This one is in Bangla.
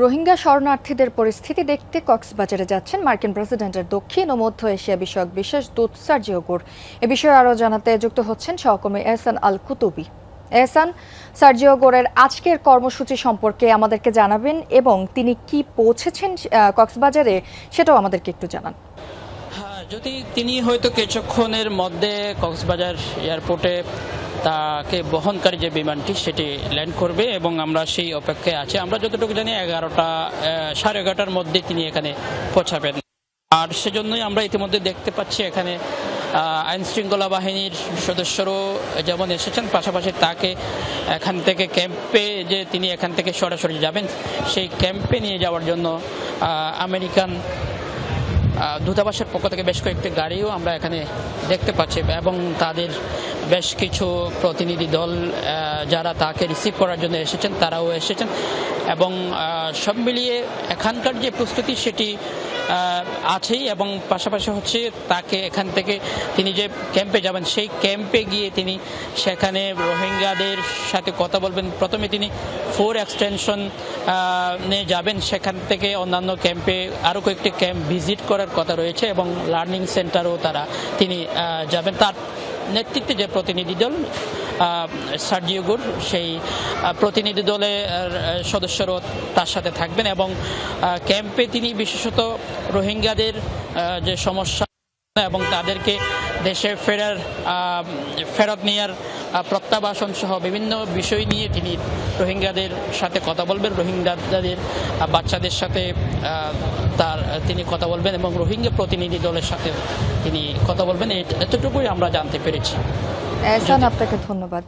রোহিঙ্গা শরণার্থীদের পরিস্থিতি দেখতে কক্সবাজারে যাচ্ছেন মার্কিন প্রেসিডেন্টের দক্ষিণ ও মধ্য এশিয়া বিষয়ক বিশেষ দূত সার্জিও গোর। এ বিষয়ে আরও জানাতে যুক্ত হচ্ছেন সহকর্মী এহসান আল কুতুবি। এহসান, সার্জিও গোরের আজকের কর্মসূচি সম্পর্কে আমাদেরকে জানাবেন এবং তিনি কি পৌঁছেছেন কক্সবাজারে সেটাও আমাদেরকে একটু জানান। যদি তিনি হয়তো কিছুক্ষণের মধ্যে কক্সবাজার এয়ারপোর্টে তাকে বহনকারী যে বিমানটি সেটি ল্যান্ড করবে এবং আমরা সেই অপেক্ষায় আছি। আমরা যতটুকু জানি 11টার মধ্যে তিনি এখানে পৌঁছাবেন। আর সেজন্যই আমরা ইতিমধ্যে দেখতে পাচ্ছি এখানে আইন শৃঙ্খলা বাহিনীর সদস্যরাও যেমন এসেছেন, পাশাপাশি তাকে এখান থেকে ক্যাম্পে যে তিনি এখান থেকে সরাসরি যাবেন সেই ক্যাম্পে নিয়ে যাওয়ার জন্য আমেরিকান দূতাবাসের পক্ষ থেকে বেশ কয়েকটি গাড়িও আমরা এখানে দেখতে পাচ্ছি এবং তাদের বেশ কিছু প্রতিনিধি দল যারা তাকে রিসিভ করার জন্য এসেছেন তারাও এসেছেন এবং সব মিলিয়ে এখানকার যে প্রস্তুতি সেটি আছেই এবং পাশাপাশি হচ্ছে তাকে এখান থেকে তিনি যে ক্যাম্পে যাবেন সেই ক্যাম্পে গিয়ে তিনি সেখানে রোহিঙ্গাদের সাথে কথা বলবেন। প্রথমে তিনি 4 এক্সটেনশন নিয়ে যাবেন, সেখান থেকে অন্যান্য ক্যাম্পে আরও কয়েকটি ক্যাম্প ভিজিট করার কথা রয়েছে এবং লার্নিং সেন্টারও তিনি যাবেন। তার নেতৃত্বে যে প্রতিনিধি দল সার্জিও গোর, সেই প্রতিনিধি দলের সদস্যরাও তার সাথে থাকবেন এবং ক্যাম্পে তিনি বিশেষত রোহিঙ্গাদের যে সমস্যা এবং তাদেরকে দেশে ফেরত নেওয়ার প্রত্যাবাসন সহ বিভিন্ন বিষয় নিয়ে তিনি রোহিঙ্গাদের সাথে কথা বলবেন, রোহিঙ্গাদের বাচ্চাদের সাথে তিনি কথা বলবেন এবং রোহিঙ্গা প্রতিনিধি দলের সাথে তিনি কথা বলবেন। এতটুকুই আমরা জানতে পেরেছি। এহসান, আপনাকে ধন্যবাদ।